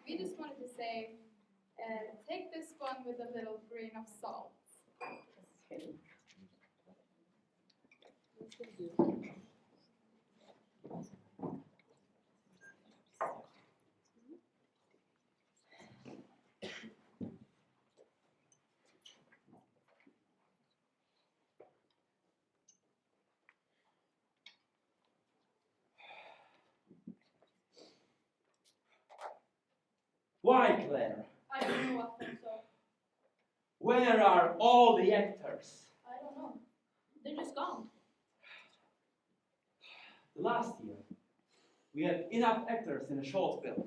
We just wanted to say, take this one with a little grain of salt. Why, Claire? I don't know what them, so Where are all the actors? I don't know. They're just gone. Last year, we had enough actors in a short film.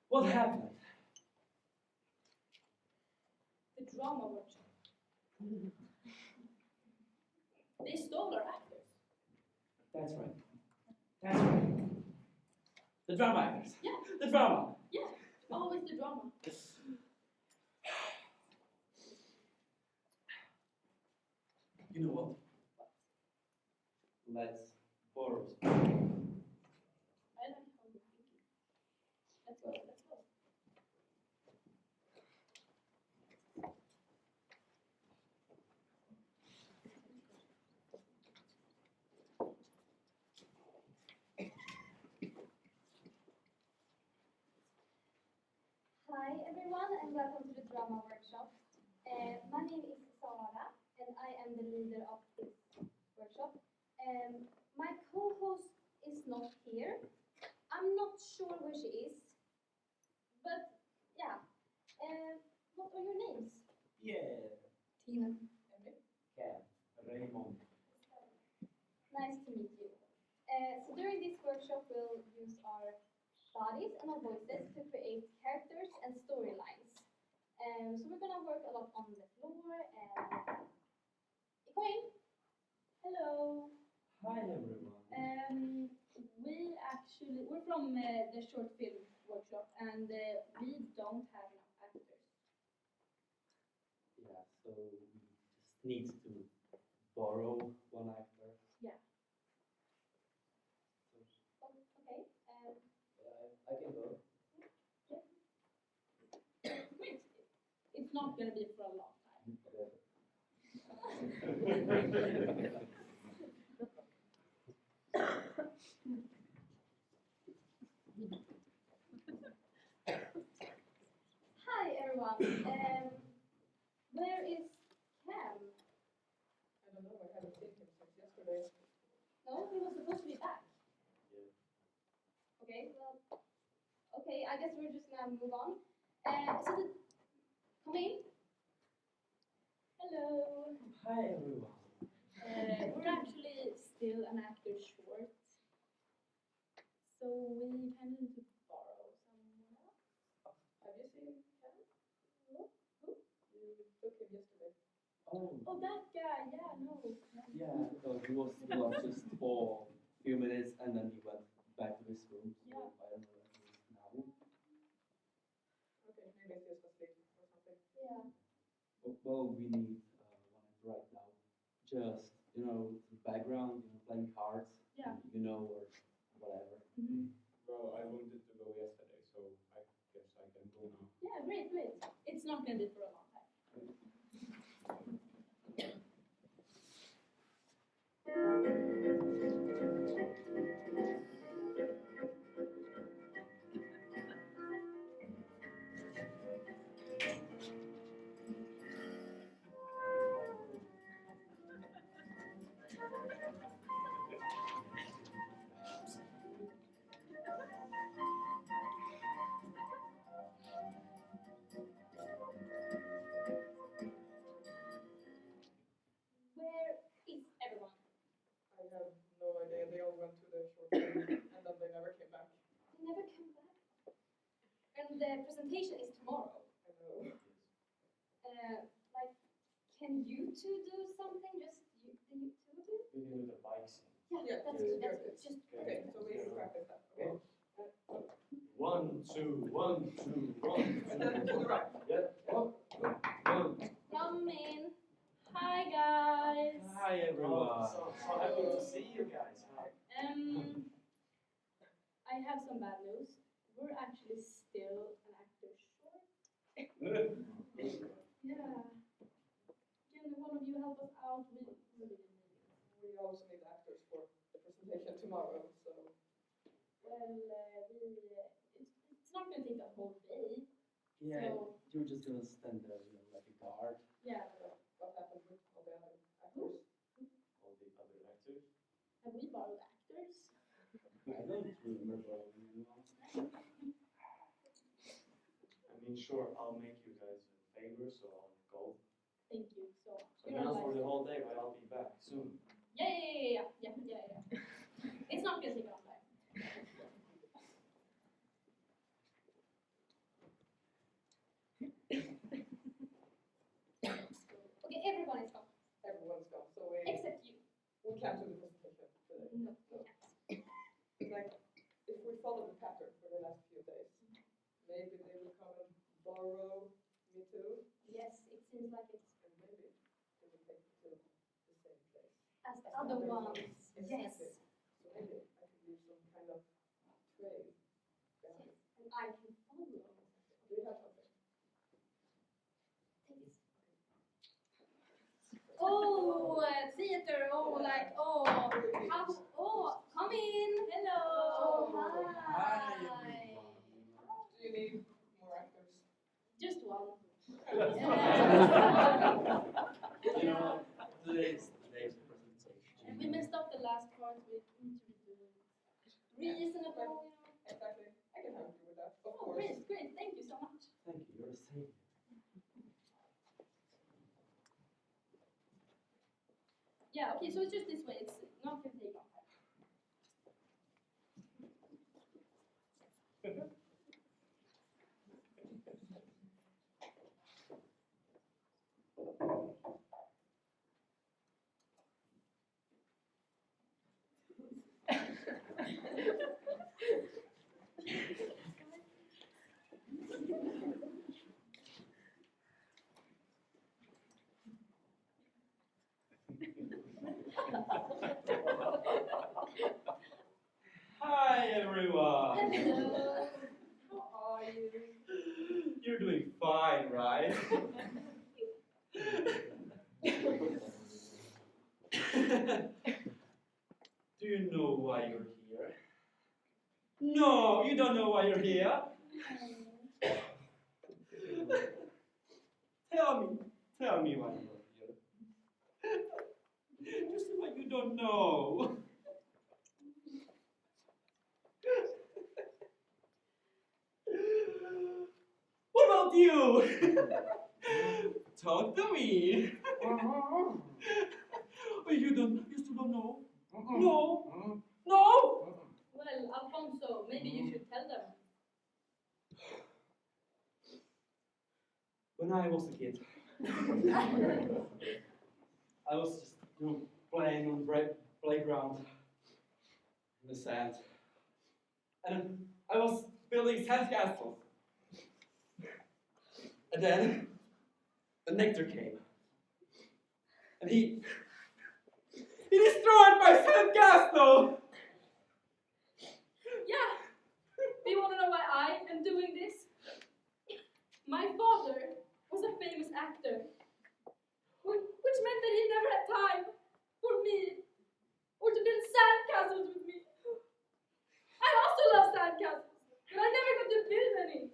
What happened? The drama workshop. They stole our actors. That's right. That's right. The drama actors. Yeah. The drama. Yeah. Always the drama. You know what? Let's borrow. I like how you're thinking. Let's go. Let's go. Hi everyone and welcome to the drama workshop. My name is Sara and I am the leader of this workshop. My co-host is not here. I'm not sure where she is, but yeah. What are your names? Yeah. Tina. Cam. Raymond. Nice to meet you. So during this workshop we'll use our bodies and our voices to create characters and storylines. So we're gonna work a lot on the floor and come in. Hello. Hi, everyone. We're from the short film workshop, and we don't have enough actors. Yeah, so we just need to borrow one actor. Yeah. Okay. I can go. It's not going to be for a long time. Hi everyone. Where is Cam? I don't know. I haven't seen him since yesterday. No, he was supposed to be back. Yeah. Okay, well, okay, I guess we're just gonna move on. Come in. Hello. Hi, everyone. We're actually still an actor short, so we kind of need to borrow someone else. Have you seen Ken? Who? You took him yesterday. Oh, Oh, that guy. Yeah, no. yeah. He was just for a few minutes and then he went back to his room. So Yeah. I don't know where he is now. Okay, maybe he's just asleep or something. Yeah. Well, we need one right now. Just, the background, playing cards. Yeah. Or whatever. Mm-hmm. Well, I wanted to go yesterday, so I guess I can go now. Yeah, great. It's not going to be for a long time. Where is everyone? I have no idea. They all went to the short film and then they never came back. They never come back. And the presentation is tomorrow. I know. Like, can you two do something? Just the you two of you? We can do the bike scene. Yeah, Yeah, that's yes, good. That's yes. good. Just Okay, so we practice that. Okay. 1, 2, 1, 2, 1. And then to the right. Yeah. Oh, 1. come in. Hi, guys. Hi, everyone. So happy to see you guys. Hi. I I have some bad news. We're actually still an actor short. Yeah. Can one of you help us out? We really need it. We also need actors for the presentation tomorrow, so Well, it's not going to take the whole day. Yeah, So, you're just gonna stand there, like a guard. yeah. what happened with all the other actors? All the other actors. Have we borrowed actors? I don't remember. I mean, sure, I'll make you guys a favor, so I'll go. Thank you so much. So not for the whole day, but I'll be back soon. Yeah. It's not going to take a long time. Okay, everyone is gone. Everyone's gone, so we Except you. can't do the presentation today. No, we can't. Like, if we follow the pattern for the last few days, maybe they will come and borrow me too, Yes, it seems like it's and maybe they will take me to the same place. as the other ones. Yes. Exactly. So maybe I could leave some kind of trail behind. And I can follow. Do you have something? Take this. Oh, theater. Oh, like, oh, come in. Hello. Oh, Hi. Do you need more actors? Just one. Today's presentation. And we messed up the last part with reasonable, Exactly. I can help you with that, of Oh, course. great. Thank you so much. Thank you, you're a savior. Yeah, okay, so it's just this way. It's not going to take long time. Hi everyone! Hello. How are you? You're doing fine, right? Do you know why you're here? No, you don't know why you're here? Tell me why you're here. Just what you don't know. What about you? Talk to me. Oh, you still don't know? No? No? Well, Alfonso, maybe you should tell them. When I was a kid, I was just playing on the playground in the sand, and I was building sandcastles. And then the nectar came, and he destroyed my sandcastle. Yeah. Do you want to know why I am doing this? My father was a famous actor, which meant that he never had time for me or to build sandcastles with me. I also love sandcastles, but I never got to build any.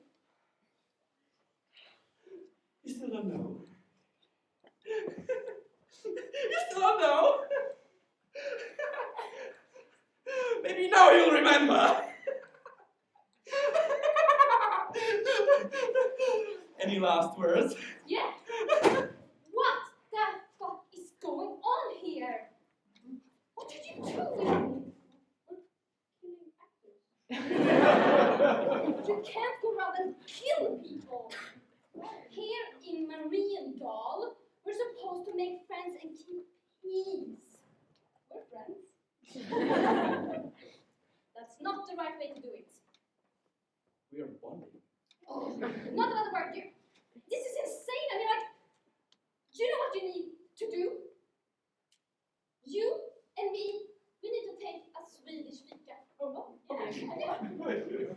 You still don't know? You still don't know? Maybe now you'll remember. Any last words? Yeah. What the fuck is going on here? What did you do? You can't go around and kill people. Here in Marienthal, we're supposed to make friends and keep peace. We're friends. That's not the right way to do it. We are bonding. Oh, not another word. This is insane. I mean, like, do you know what you need to do? You and me, we need to take a Swedish fika. Oh, no. Yeah. Good.